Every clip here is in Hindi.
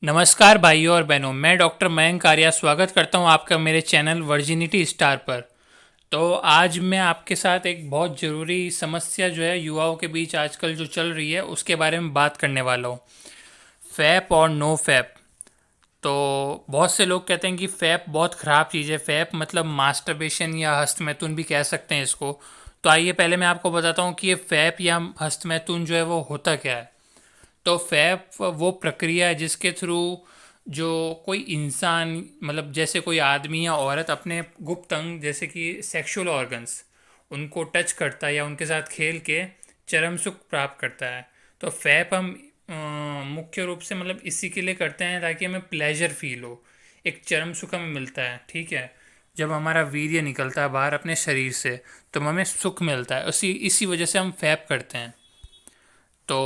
नमस्कार भाइयों और बहनों, मैं डॉक्टर मयंक आर्या स्वागत करता हूं आपका मेरे चैनल वर्जिनिटी स्टार पर। तो आज मैं आपके साथ एक बहुत ज़रूरी समस्या जो है युवाओं के बीच आजकल जो चल रही है उसके बारे में बात करने वाला हूं। फैप और नो फैप। तो बहुत से लोग कहते हैं कि फैप बहुत ख़राब चीज़ है। फैप मतलब मास्टरबेशन या हस्तमैथुन भी कह सकते हैं इसको। तो आइए पहले मैं आपको बताता हूँ कि ये फैप या हस्तमैथुन जो है वो होता क्या है। तो फैप वो प्रक्रिया है जिसके थ्रू जो कोई इंसान मतलब जैसे कोई आदमी या औरत अपने गुप्त अंग जैसे कि सेक्सुअल ऑर्गन्स उनको टच करता है या उनके साथ खेल के चरम सुख प्राप्त करता है। तो फैप हम मुख्य रूप से मतलब इसी के लिए करते हैं ताकि हमें प्लेजर फील हो, एक चरम सुख हमें मिलता है। ठीक है, जब हमारा वीर्य निकलता है बाहर अपने शरीर से तो हमें सुख मिलता है, उसी इसी वजह से हम फैप करते हैं। तो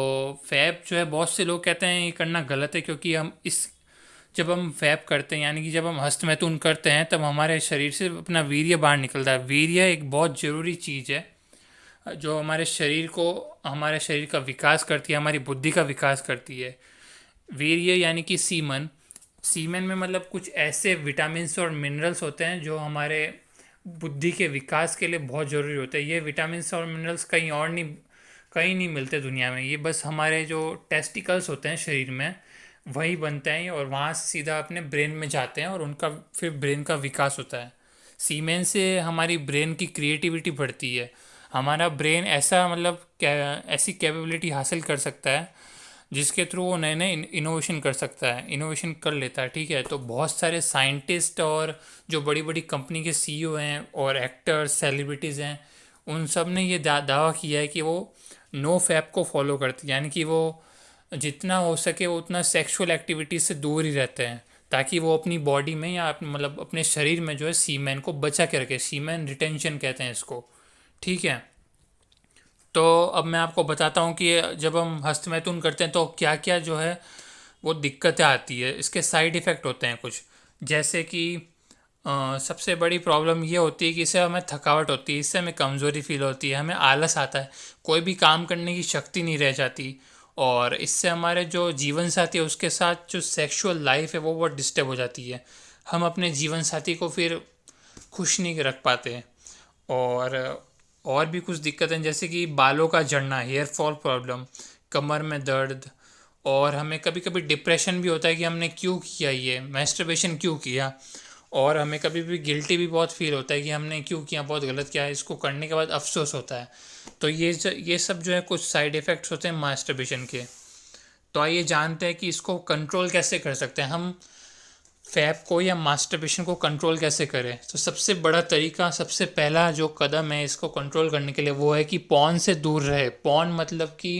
फैप जो है बहुत से लोग कहते हैं ये करना गलत है, क्योंकि हम इस जब हम फैप करते हैं यानी कि जब हम हस्तमैथुन करते हैं तब हमारे शरीर से अपना वीर्य बाहर निकलता है। वीर्य एक बहुत ज़रूरी चीज़ है जो हमारे शरीर का विकास करती है, हमारी बुद्धि का विकास करती है। वीर्य यानी कि सीमन। सीमेन में मतलब कुछ ऐसे विटामिन्स और मिनरल्स होते हैं जो हमारे बुद्धि के विकास के लिए बहुत ज़रूरी होते हैं। ये विटामिन्स और मिनरल्स कहीं नहीं मिलते दुनिया में। ये बस हमारे जो टेस्टिकल्स होते हैं शरीर में वही बनते हैं और वहाँ से सीधा अपने ब्रेन में जाते हैं और उनका फिर ब्रेन का विकास होता है। सीमेन से हमारी ब्रेन की क्रिएटिविटी बढ़ती है। हमारा ब्रेन ऐसा मतलब ऐसी कैपेबिलिटी हासिल कर सकता है जिसके थ्रू वो नए नए इनोवेशन कर सकता है, इनोवेशन कर लेता है। ठीक है, तो बहुत सारे साइंटिस्ट और जो बड़ी बड़ी कंपनी के सीईओ हैं और एक्टर्स सेलिब्रिटीज़ हैं उन सब ने ये दावा किया है कि वो नो फैप को फॉलो करते हैं, यानी कि वो जितना हो सके वो उतना सेक्सुअल एक्टिविटीज से दूर ही रहते हैं ताकि वो अपनी बॉडी में या मतलब अपने शरीर में जो है सीमेन को बचा के रखे। सीमेन रिटेंशन कहते हैं इसको। ठीक है, तो अब मैं आपको बताता हूँ कि जब हम हस्तमैथुन करते हैं तो क्या क्या जो है वो दिक्कतें आती है, इसके साइड इफ़ेक्ट होते हैं कुछ। जैसे कि सबसे बड़ी प्रॉब्लम ये होती है कि इससे हमें थकावट होती है, इससे हमें कमज़ोरी फील होती है, हमें आलस आता है, कोई भी काम करने की शक्ति नहीं रह जाती। और इससे हमारे जो जीवन साथी है उसके साथ जो सेक्सुअल लाइफ है वो बहुत डिस्टर्ब हो जाती है। हम अपने जीवन साथी को फिर खुश नहीं रख पाते। और और भी कुछ दिक्कतें जैसे कि बालों का झड़ना, हेयर फॉल प्रॉब्लम, कमर में दर्द। और हमें कभी कभी डिप्रेशन भी होता है कि हमने क्यों किया, ये मैस्टरबेशन क्यों किया। और हमें कभी भी गिल्टी भी बहुत फील होता है कि हमने क्यों किया, बहुत गलत किया है, इसको करने के बाद अफसोस होता है। तो ये सब जो है कुछ साइड इफ़ेक्ट्स होते हैं मास्टरबेशन के। तो आइए जानते हैं कि इसको कंट्रोल कैसे कर सकते हैं हम। फैप को या मास्टरबेशन को कंट्रोल कैसे करें, तो सबसे बड़ा तरीका, सबसे पहला जो कदम है इसको कंट्रोल करने के लिए वो है कि पॉर्न से दूर रहे। पॉर्न मतलब कि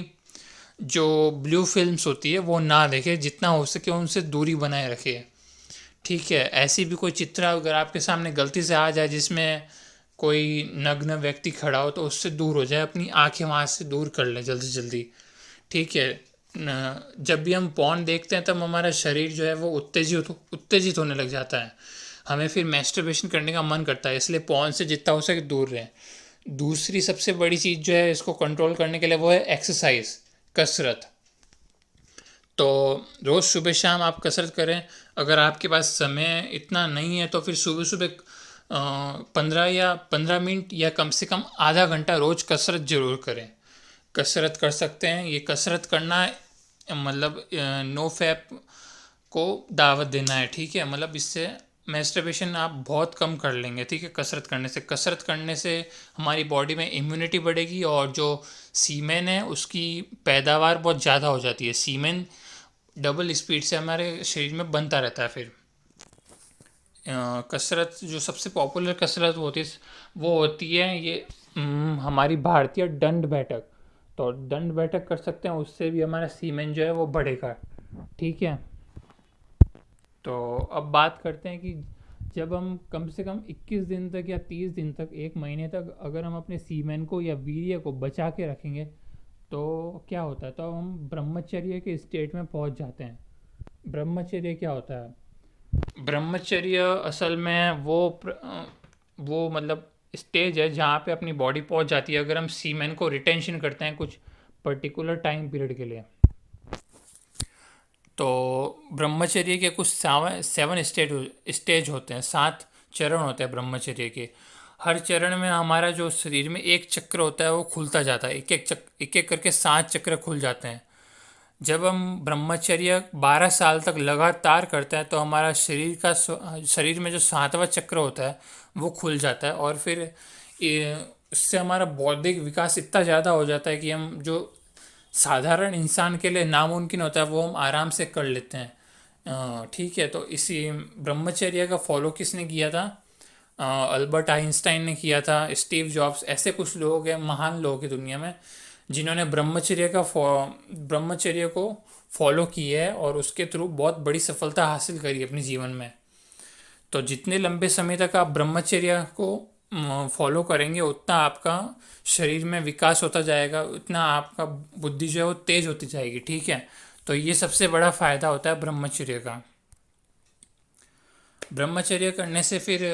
जो ब्लू फिल्म्स होती है वो ना देखे, जितना हो सके उनसे दूरी बनाए रखे। ठीक है, ऐसी भी कोई चित्र अगर आपके सामने गलती से आ जाए जिसमें कोई नग्न व्यक्ति खड़ा हो तो उससे दूर हो जाए, अपनी आंखें वहाँ से दूर कर लें जल्दी से जल्दी। ठीक है, जब भी हम पॉर्न देखते हैं तब हमारा शरीर जो है वो उत्तेजित होने लग जाता है, हमें फिर मैस्टरबेशन करने का मन करता है, इसलिए पॉर्न से जितना हो सके दूर रहें। दूसरी सबसे बड़ी चीज़ जो है इसको कंट्रोल करने के लिए वो है एक्सरसाइज, कसरत। तो रोज़ सुबह शाम आप कसरत करें। अगर आपके पास समय इतना नहीं है तो फिर सुबह सुबह 15 मिनट या कम से कम आधा घंटा रोज़ कसरत ज़रूर करें। कसरत कर सकते हैं, ये कसरत करना मतलब नो फैप को दावत देना है। ठीक है, मतलब इससे मैस्टरबेशन आप बहुत कम कर लेंगे। ठीक है, कसरत करने से हमारी बॉडी में इम्यूनिटी बढ़ेगी और जो सीमेन है उसकी पैदावार बहुत ज़्यादा हो जाती है। सीमेन डबल स्पीड से हमारे शरीर में बनता रहता है। फिर कसरत जो सबसे पॉपुलर कसरत होती है वो होती है ये हमारी भारतीय दंड बैठक। तो दंड बैठक कर सकते हैं, उससे भी हमारा सीमेन जो है वो बढ़ेगा। ठीक है, तो अब बात करते हैं कि जब हम कम से कम 21 दिन तक या 30 दिन तक, एक महीने तक अगर हम अपने सीमेन को या वीर्य को बचा के रखेंगे तो क्या होता है, तो हम ब्रह्मचर्य के स्टेट में पहुंच जाते हैं। ब्रह्मचर्य क्या होता है? ब्रह्मचर्य असल में वो मतलब स्टेज है जहाँ पे अपनी बॉडी पहुँच जाती है अगर हम सीमेन को रिटेंशन करते हैं कुछ पर्टिकुलर टाइम पीरियड के लिए। तो ब्रह्मचर्य के कुछ सेवन स्टेज होते हैं, 7 चरण होते हैं ब्रह्मचर्य के। हर चरण में हमारा जो शरीर में एक चक्र होता है वो खुलता जाता है, एक एक करके 7 चक्र खुल जाते हैं। जब हम ब्रह्मचर्य 12 साल तक लगातार करते हैं तो हमारा शरीर में जो 7वां चक्र होता है वो खुल जाता है, और फिर इससे हमारा बौद्धिक विकास इतना ज़्यादा हो जाता है कि हम जो साधारण इंसान के लिए नामुमकिन होता है वो हम आराम से कर लेते हैं। ठीक है, तो इसी ब्रह्मचर्य का फॉलो किसने किया था? अल्बर्ट आइंस्टाइन ने किया था, स्टीव जॉब्स, ऐसे कुछ लोग हैं, महान लोग हैं दुनिया में, जिन्होंने ब्रह्मचर्य को फॉलो किया है और उसके थ्रू बहुत बड़ी सफलता हासिल करी अपने जीवन में। तो जितने लंबे समय तक आप ब्रह्मचर्य को फॉलो करेंगे उतना आपका शरीर में विकास होता जाएगा, उतना आपका बुद्धि जो है वो तेज होती जाएगी। ठीक है, तो ये सबसे बड़ा फायदा होता है ब्रह्मचर्य का। ब्रह्मचर्य करने से फिर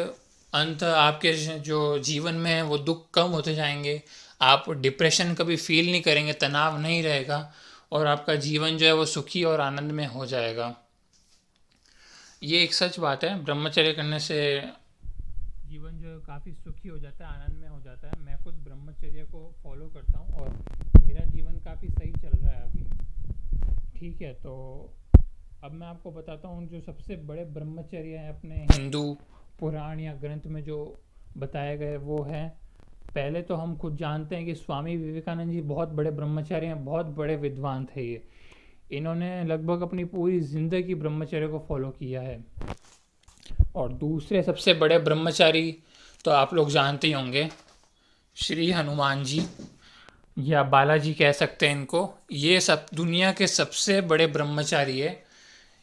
अंत आपके जो जीवन में है वो दुख कम होते जाएंगे, आप डिप्रेशन कभी फील नहीं करेंगे, तनाव नहीं रहेगा, और आपका जीवन जो है वो सुखी और आनंद में हो जाएगा। ये एक सच बात है, ब्रह्मचर्य करने से जीवन जो है काफ़ी सुखी हो जाता है, आनंद में हो जाता है। मैं खुद ब्रह्मचर्य को फॉलो करता हूँ और मेरा जीवन काफ़ी सही चल रहा है अभी। ठीक है, तो अब मैं आपको बताता हूँ जो सबसे बड़े ब्रह्मचर्य हैं अपने हिंदू पुराण या ग्रंथ में जो बताए गए वो है। पहले तो हम खुद जानते हैं कि स्वामी विवेकानंद जी बहुत बड़े ब्रह्मचारी हैं, बहुत बड़े विद्वान थे ये। इन्होंने लगभग अपनी पूरी ज़िंदगी ब्रह्मचर्य को फॉलो किया है। और दूसरे सबसे बड़े ब्रह्मचारी तो आप लोग जानते ही होंगे, श्री हनुमान जी या बालाजी कह सकते हैं इनको। ये सब दुनिया के सबसे बड़े ब्रह्मचारी है।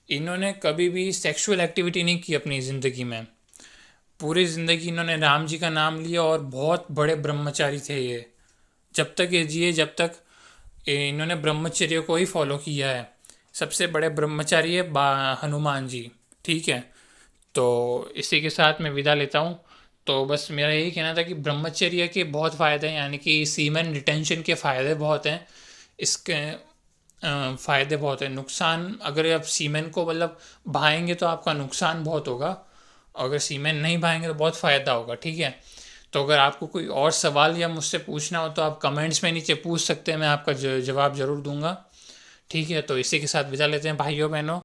इन्होंने कभी भी सेक्सुअल एक्टिविटी नहीं की अपनी ज़िंदगी में, पूरी ज़िंदगी इन्होंने राम जी का नाम लिया, और बहुत बड़े ब्रह्मचारी थे ये। जब तक ये जिए, जब तक इन्होंने ब्रह्मचर्य को ही फॉलो किया है। सबसे बड़े ब्रह्मचारी है हनुमान जी। ठीक है, तो इसी के साथ मैं विदा लेता हूँ। तो बस मेरा यही कहना था कि ब्रह्मचर्य के बहुत फ़ायदे हैं, यानी कि सीमेन रिटेंशन के फ़ायदे बहुत हैं, इसके फ़ायदे बहुत हैं। नुकसान, अगर आप सीमेन को मतलब बहाएंगे तो आपका नुकसान बहुत होगा, अगर सीमेन नहीं बहाएंगे तो बहुत फ़ायदा होगा। ठीक है, तो अगर आपको कोई और सवाल या मुझसे पूछना हो तो आप कमेंट्स में नीचे पूछ सकते हैं, मैं आपका जवाब ज़रूर दूंगा। ठीक है, तो इसी के साथ विदा लेते हैं भाइयों बहनों।